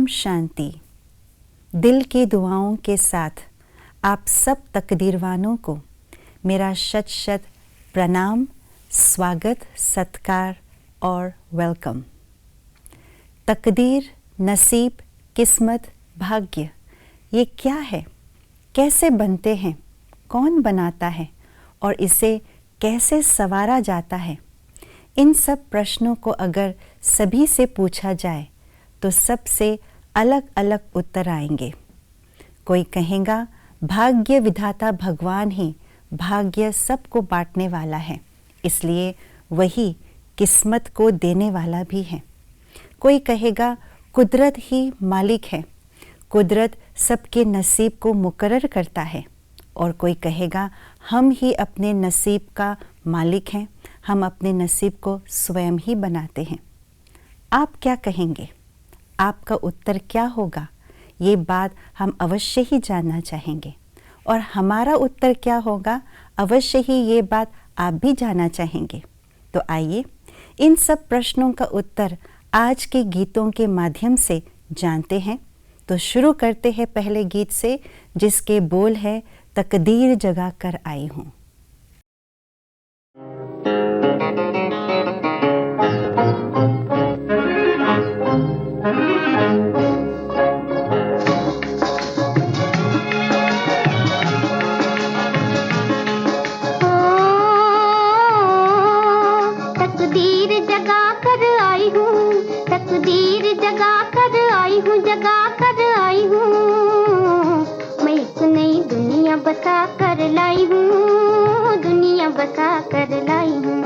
ओम शांति। दिल की दुआओं के साथ आप सब तकदीरवानों को मेरा शत शत प्रणाम, स्वागत, सत्कार और वेलकम। तकदीर, नसीब, किस्मत, भाग्य, ये क्या है? कैसे बनते हैं? कौन बनाता है? और इसे कैसे संवारा जाता है? इन सब प्रश्नों को अगर सभी से पूछा जाए तो सबसे अलग अलग उत्तर आएंगे। कोई कहेगा भाग्य विधाता भगवान ही भाग्य सबको बांटने वाला है, इसलिए वही किस्मत को देने वाला भी है। कोई कहेगा कुदरत ही मालिक है, कुदरत सबके नसीब को मुकर्रर करता है। और कोई कहेगा हम ही अपने नसीब का मालिक हैं, हम अपने नसीब को स्वयं ही बनाते हैं। आप क्या कहेंगे? आपका उत्तर क्या होगा? ये बात हम अवश्य ही जानना चाहेंगे। और हमारा उत्तर क्या होगा? अवश्य ही ये बात आप भी जानना चाहेंगे। तो आइए इन सब प्रश्नों का उत्तर आज के गीतों के माध्यम से जानते हैं। तो शुरू करते हैं पहले गीत से, जिसके बोल है तकदीर जगा कर आई हूँ। बसा कर लाई हूँ, दुनिया बसा कर लाई हूँ।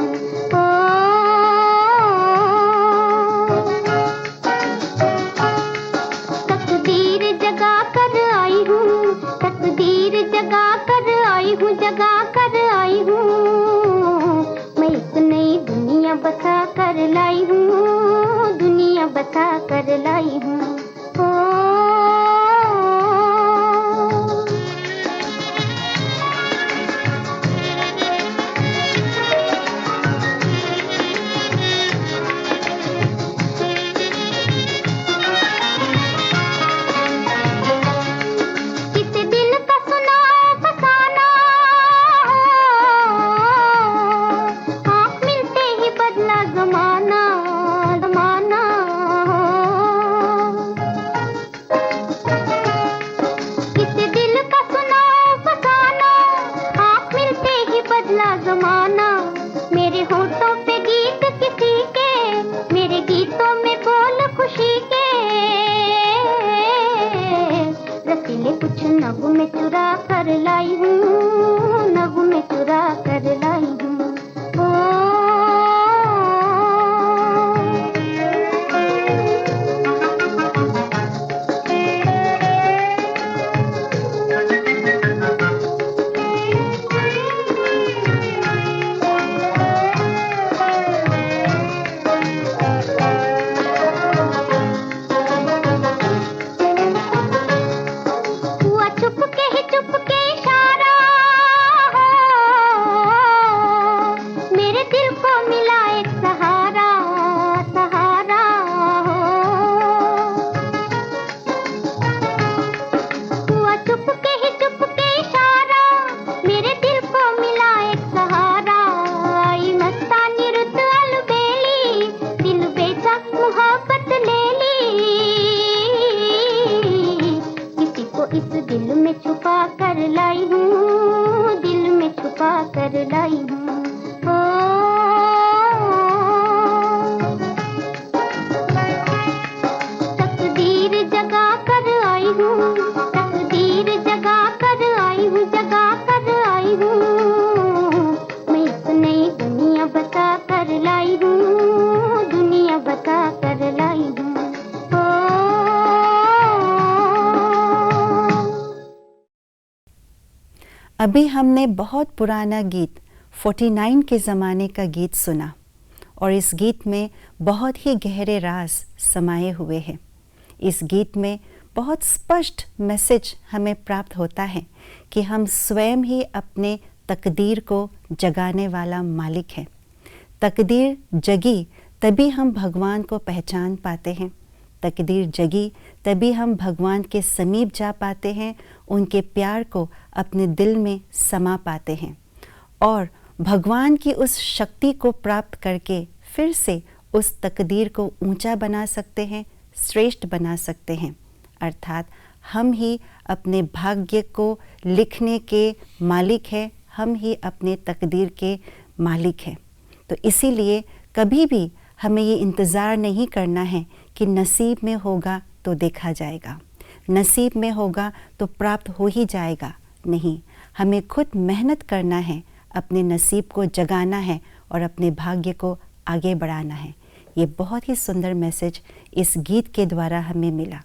तकदीर जगा कर आई हूँ, तकदीर जगा कर आई हूँ, जगा कर आई हूँ। मैं एक नई दुनिया बसा कर लाई हूँ, दुनिया बसा कर लाई हूँ। अभी हमने बहुत पुराना गीत 49 के ज़माने का गीत सुना और इस गीत में बहुत ही गहरे राज समाये हुए हैं। इस गीत में बहुत स्पष्ट मैसेज हमें प्राप्त होता है कि हम स्वयं ही अपने तकदीर को जगाने वाला मालिक है। तकदीर जगी तभी हम भगवान को पहचान पाते हैं, तकदीर जगी तभी हम भगवान के समीप जा पाते हैं, उनके प्यार को अपने दिल में समा पाते हैं और भगवान की उस शक्ति को प्राप्त करके फिर से उस तकदीर को ऊंचा बना सकते हैं, श्रेष्ठ बना सकते हैं। अर्थात हम ही अपने भाग्य को लिखने के मालिक हैं, हम ही अपने तकदीर के मालिक हैं। तो इसीलिए कभी भी हमें ये इंतज़ार नहीं करना है कि नसीब में होगा तो देखा जाएगा, नसीब में होगा तो प्राप्त हो ही जाएगा। नहीं, हमें खुद मेहनत करना है, अपने नसीब को जगाना है और अपने भाग्य को आगे बढ़ाना है। ये बहुत ही सुंदर मैसेज इस गीत के द्वारा हमें मिला।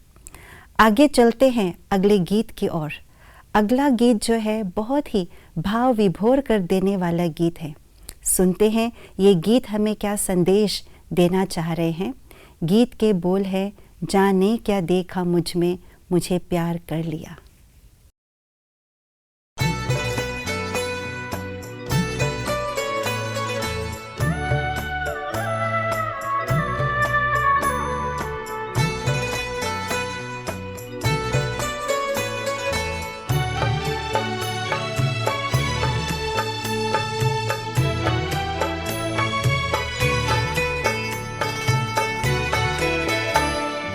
आगे चलते हैं अगले गीत की ओर। अगला गीत जो है बहुत ही भाव विभोर कर देने वाला गीत है। सुनते हैं ये गीत हमें क्या संदेश देना चाह रहे हैं। गीत के बोल है, जाने क्या देखा मुझ में, मुझे प्यार कर लिया।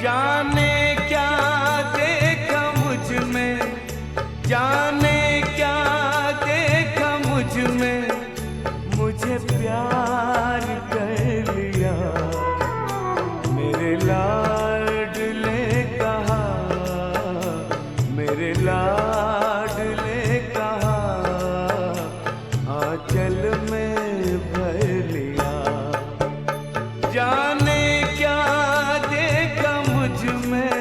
जाने क्या देखा मुझ में, जाने क्या देखा मुझ में, मुझे प्यार कर लिया। मेरे लाडले कहा, मेरे लाडले कहा, आंचल में भर लिया। जाने क्या देखा मुझ में,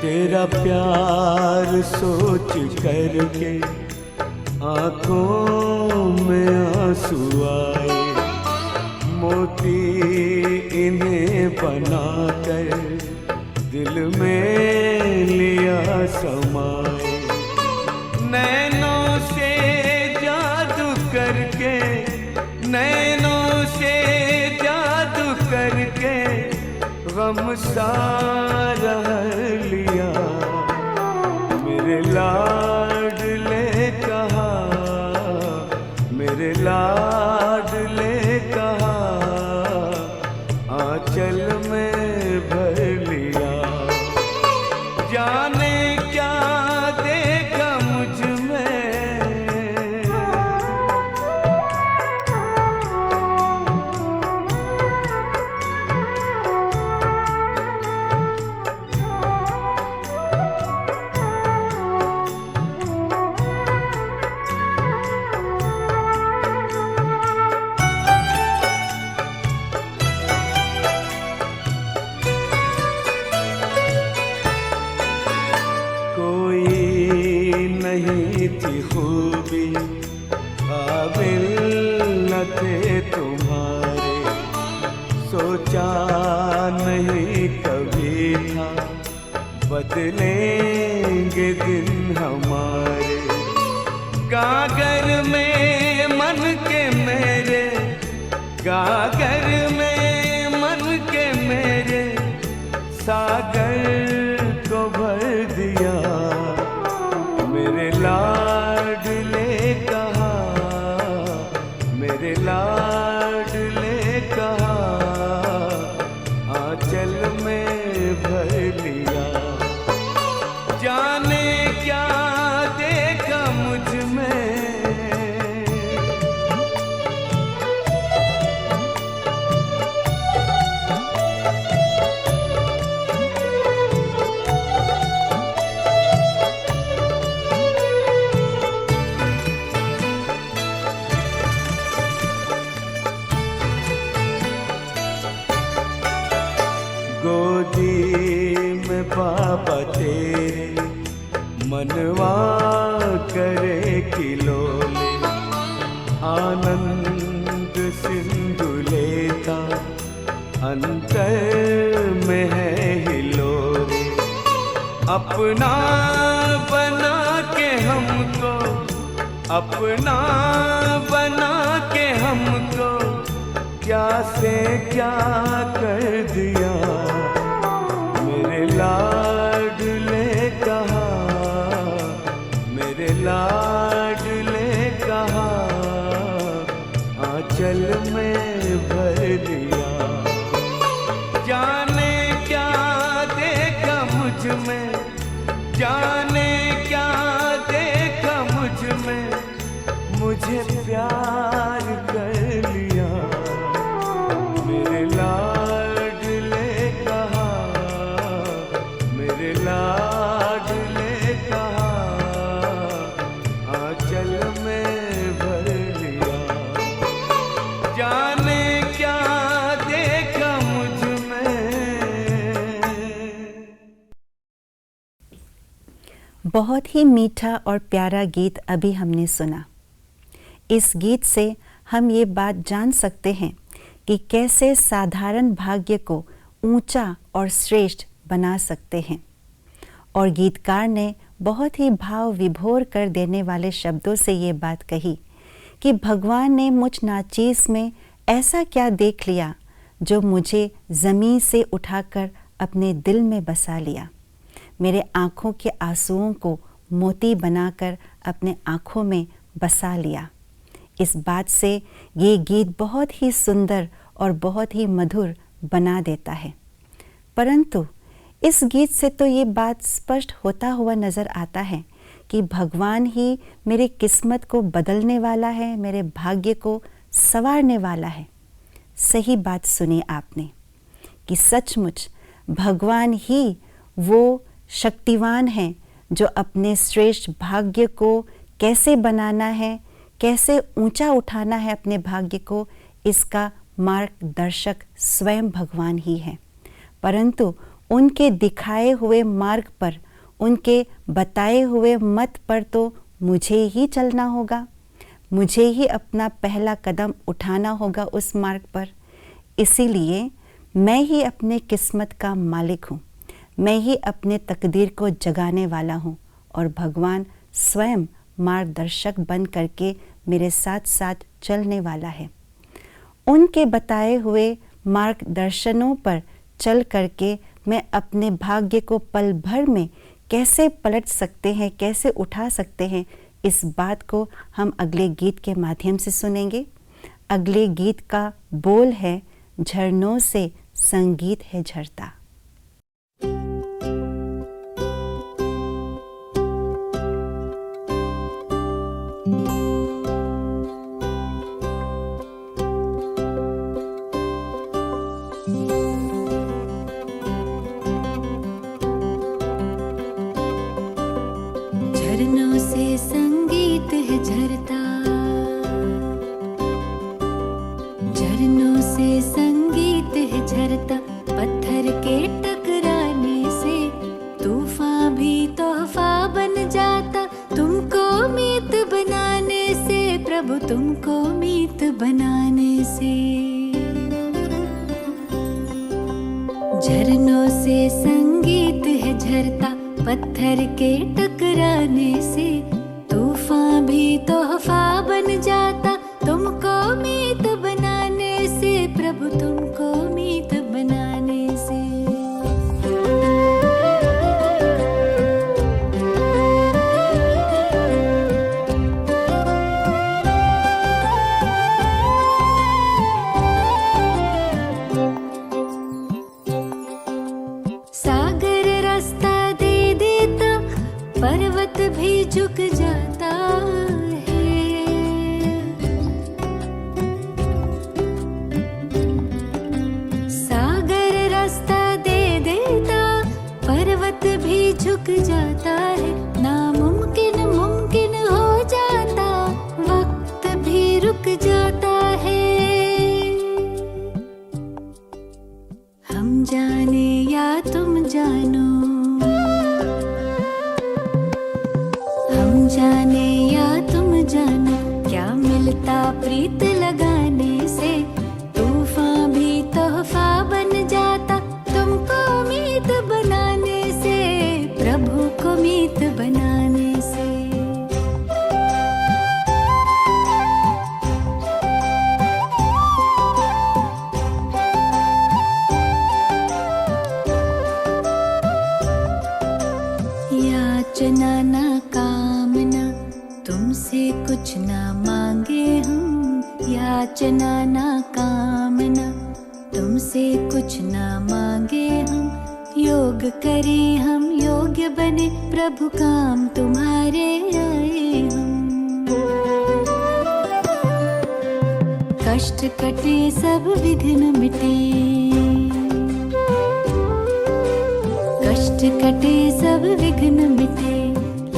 तेरा प्यार सोच करके आंखों में आंसू आए। मोती इन्हें बनाकर दिल में लिया समाए। नैनों से जादू करके, नैनों से जादू करके गम सारा लिया। मेरे लाडले कहा, मेरे लाडले कहा, आंचल में भर लिया। जाने क्या देखा मुझ में, नहीं थी खूबी काबिल न थे तुम्हारे। सोचा नहीं कभी था बदलेंगे दिन हमारे। गागर में मन के मेरे, गागर में मन के मेरे, सागर को भर दिया। मेरे लाडले कहा, मेरे लाडले कहा, आंचल में भर लिया। जाने क्या देखा मुझ में, गोदी में बाबा तेरे मनवा करे खिलौने। आनंद सिंधु लेता अंतर में है हिलोरे। अपना बना के हमको, अपना बना के हमको क्या से क्या कर दिया। मेरे लाडले कहा, मेरे लाडले कहा, आंचल में भर दिया। जाने क्या देखा मुझ में, जाने क्या देखा मुझ में, मुझे प्यार कर लिया। मेरे लाडले कहा, मेरे लाडले कहा, आंचल में भर लिया। जाने क्या देखा मुझ में। बहुत ही मीठा और प्यारा गीत अभी हमने सुना। इस गीत से हम ये बात जान सकते हैं कि कैसे साधारण भाग्य को ऊंचा और श्रेष्ठ बना सकते हैं। और गीतकार ने बहुत ही भाव विभोर कर देने वाले शब्दों से ये बात कही कि भगवान ने मुझ नाचीज में ऐसा क्या देख लिया जो मुझे ज़मीन से उठाकर अपने दिल में बसा लिया। मेरे आँखों के आंसुओं को मोती बनाकर अपने आँखों में बसा लिया। इस बात से ये गीत बहुत ही सुंदर और बहुत ही मधुर बना देता है। परंतु इस गीत से तो ये बात स्पष्ट होता हुआ नज़र आता है कि भगवान ही मेरी किस्मत को बदलने वाला है, मेरे भाग्य को संवारने वाला है। सही बात सुनी आपने कि सचमुच भगवान ही वो शक्तिवान है जो अपने श्रेष्ठ भाग्य को कैसे बनाना है, कैसे ऊंचा उठाना है अपने भाग्य को, इसका मार्गदर्शक स्वयं भगवान ही है। परंतु उनके दिखाए हुए मार्ग पर, उनके बताए हुए मत पर तो मुझे ही चलना होगा, मुझे ही अपना पहला कदम उठाना होगा उस मार्ग पर। इसीलिए मैं ही अपने किस्मत का मालिक हूँ, मैं ही अपने तकदीर को जगाने वाला हूँ और भगवान स्वयं मार्गदर्शक बन करके मेरे साथ साथ चलने वाला है। उनके बताए हुए मार्गदर्शनों पर चल करके मैं अपने भाग्य को पल भर में कैसे पलट सकते हैं, कैसे उठा सकते हैं, इस बात को हम अगले गीत के माध्यम से सुनेंगे। अगले गीत का बोल है, झरनों से संगीत है झरता। झरनों से संगीत है झरता, झरनों से संगीत है झरता। पत्थर के टकराने से तूफान भी तोहफा बन जाता। तुमको मीत बनाने से प्रभु, तुमको मीत बनाने से। झरनों से संगीत है झरता, पत्थर के टकराने से तूफान भी तोहफा बन जाता। तुमको मीत बनाने से प्रभु, तुमको मीत बनाने से। सागर रास्ता दे देता, पर्वत भी झुक जाता है। ना मांगे हम, याचना ना कामना, तुमसे कुछ ना मांगे हम, योग करें हम, योग्य बने प्रभु, काम तुम्हारे आए हम। कष्ट कटे सब विघ्न मिटे, कष्ट कटे सब विघ्न मिटे,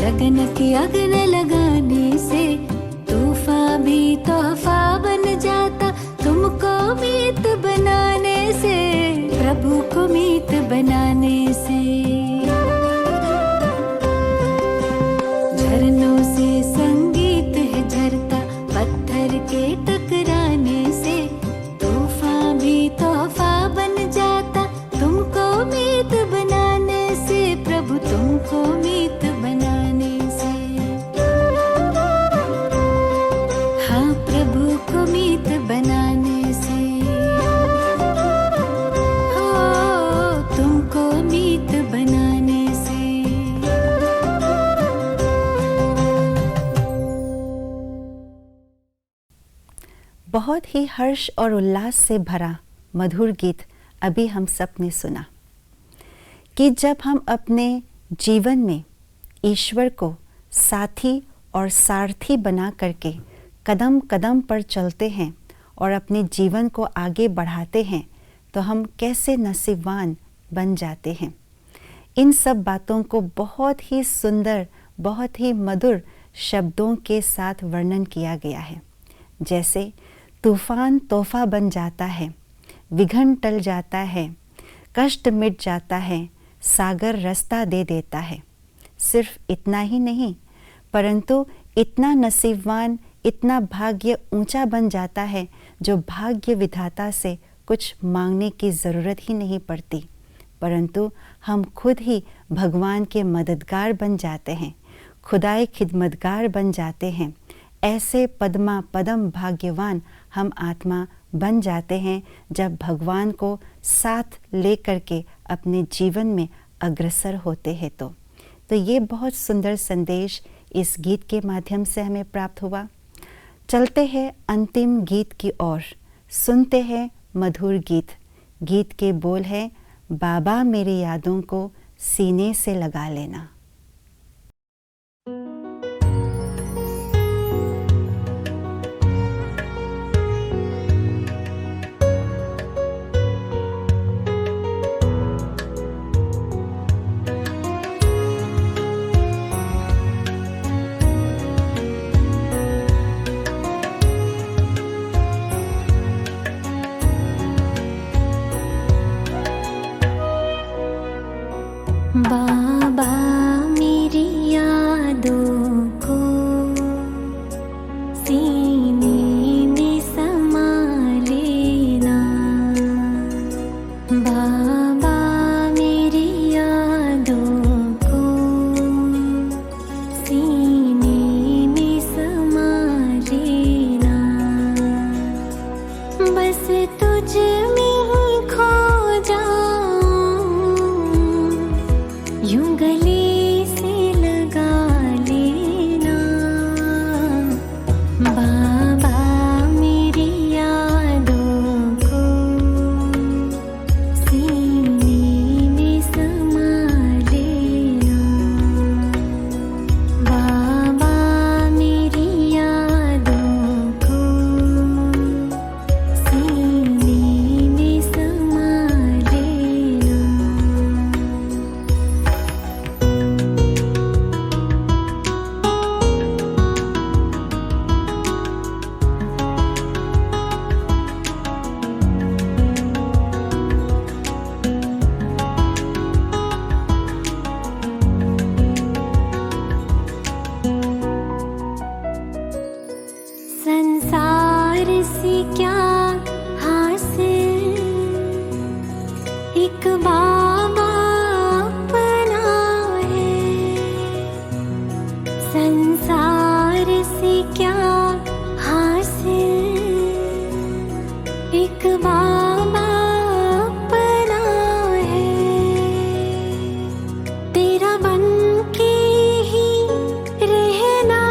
लगन की अग्न लगाने से तूफान भी तोहफा बन जाता, तुमको मीत बनाने से, प्रभु को मीत बनाने से। झरनों से संगीत है झरता, पत्थर के टकराने से तूफान भी तोहफा बन जाता, तुमको मीत बनाने से, प्रभु तुमको मीत बनाने से। हाँ, प्रभु को मीत बनाने से, हो तुमको मीत बनाने से। बहुत ही हर्ष और उल्लास से भरा मधुर गीत अभी हम सब ने सुना कि जब हम अपने जीवन में ईश्वर को साथी और सारथी बना करके कदम कदम पर चलते हैं और अपने जीवन को आगे बढ़ाते हैं, तो हम कैसे नसीबवान बन जाते हैं। इन सब बातों को बहुत ही सुंदर, बहुत ही मधुर शब्दों के साथ वर्णन किया गया है। जैसे तूफान तोहफा बन जाता है, विघ्न टल जाता है, कष्ट मिट जाता है, सागर रास्ता दे देता है। सिर्फ इतना ही नहीं, परंतु इतना नसीबवान, इतना भाग्य ऊंचा बन जाता है जो भाग्य विधाता से कुछ मांगने की ज़रूरत ही नहीं पड़ती, परंतु हम खुद ही भगवान के मददगार बन जाते हैं, खुदाए खिदमतगार बन जाते हैं। ऐसे पद्मा पदम भाग्यवान हम आत्मा बन जाते हैं जब भगवान को साथ ले करके अपने जीवन में अग्रसर होते हैं। तो ये बहुत सुंदर संदेश इस गीत के माध्यम से हमें प्राप्त हुआ। चलते हैं अंतिम गीत की ओर, सुनते हैं मधुर गीत। गीत के बोल है, बाबा मेरी यादों को सीने से लगा लेना। बाबा मेरी यादों को सीने में समा लेना, बाबा मेरी यादों को सीने में समा लेना, बस तुझ में ही खो जाऊं, यूं गले से लगा लेना, बाबा मेरी यादों को सीने में समा लेना, बाबा मेरी यादों को सीने में समा लेना। संसार से क्या हासिल, एक बाबा अपना है। संसार से क्या हासिल, एक बाबा अपना है। तेरा बन के ही रहना,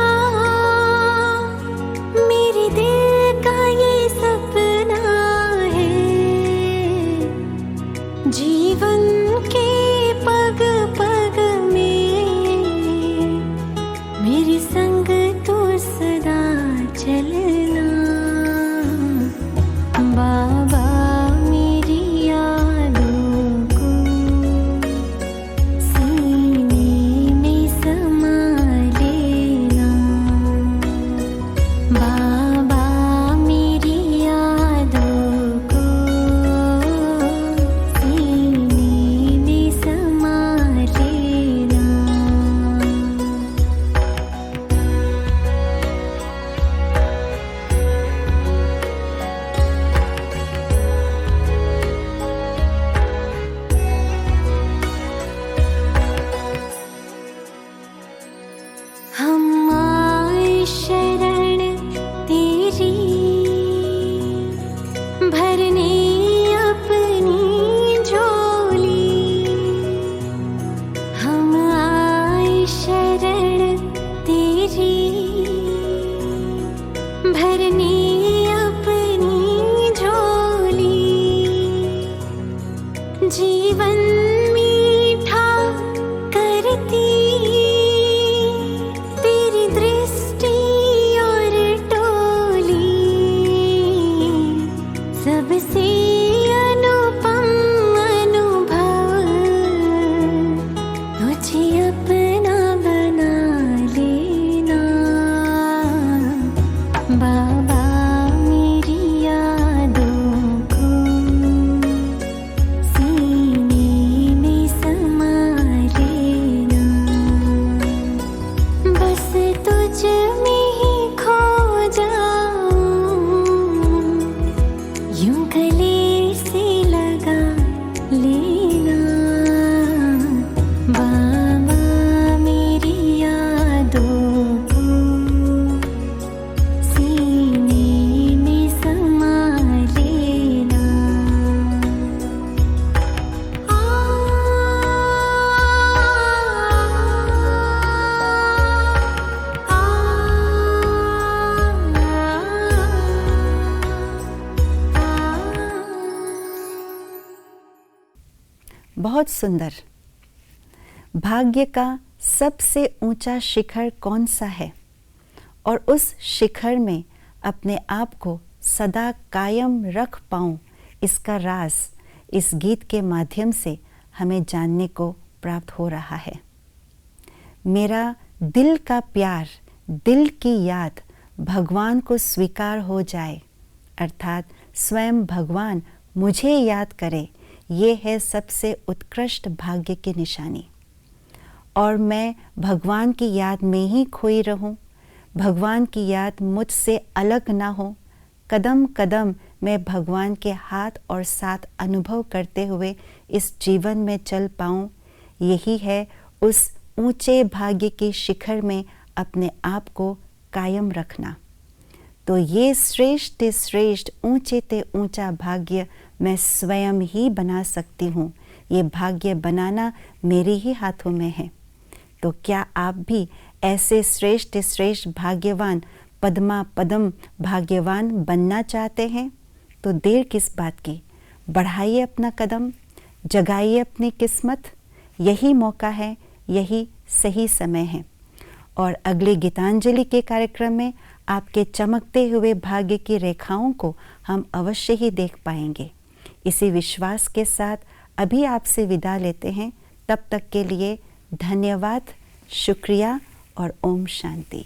बाबा मेरी यादों को सीने में समा लेना। हम आए शरण तेरी, भरने अपनी झोली। हम आए शरण तेरी, भरने अपनी झोली। जीवन मीठा करती तेरी दृष्टि और टोली। सबसे अनुपम अनुभव तुझे अपना बना लेना। बाबा मेरी यादों को सीने में समा लेना। बस तुझ में ही खो जाऊं, यूं गले से लगा लेना। बाबा मेरी यादों को सीने में समा लेना। बहुत सुंदर। भाग्य का सबसे ऊंचा शिखर कौन सा है, और उस शिखर में अपने आप को सदा कायम रख पाऊं, इसका राज इस गीत के माध्यम से हमें जानने को प्राप्त हो रहा है। मेरा दिल का प्यार, दिल की याद भगवान को स्वीकार हो जाए, अर्थात स्वयं भगवान मुझे याद करे, ये है सबसे उत्कृष्ट भाग्य की निशानी। और मैं भगवान की याद में ही खोई रहूं, भगवान की याद मुझसे अलग ना हो। कदम कदम मैं भगवान के हाथ और साथ अनुभव करते हुए इस जीवन में चल पाऊं, यही है उस ऊंचे भाग्य के शिखर में अपने आप को कायम रखना। तो ये श्रेष्ठ से श्रेष्ठ, ऊंचे ते ऊंचा भाग्य मैं स्वयं ही बना सकती हूँ। ये भाग्य बनाना मेरे ही हाथों में है। तो क्या आप भी ऐसे श्रेष्ठ श्रेष्ठ भाग्यवान, पद्मा पदम भाग्यवान बनना चाहते हैं? तो देर किस बात की, बढ़ाइए अपना कदम, जगाइए अपनी किस्मत। यही मौका है, यही सही समय है। और अगले गीतांजलि के कार्यक्रम में आपके चमकते हुए भाग्य की रेखाओं को हम अवश्य ही देख पाएंगे। इसी विश्वास के साथ अभी आपसे विदा लेते हैं। तब तक के लिए धन्यवाद, शुक्रिया और ओम शांति।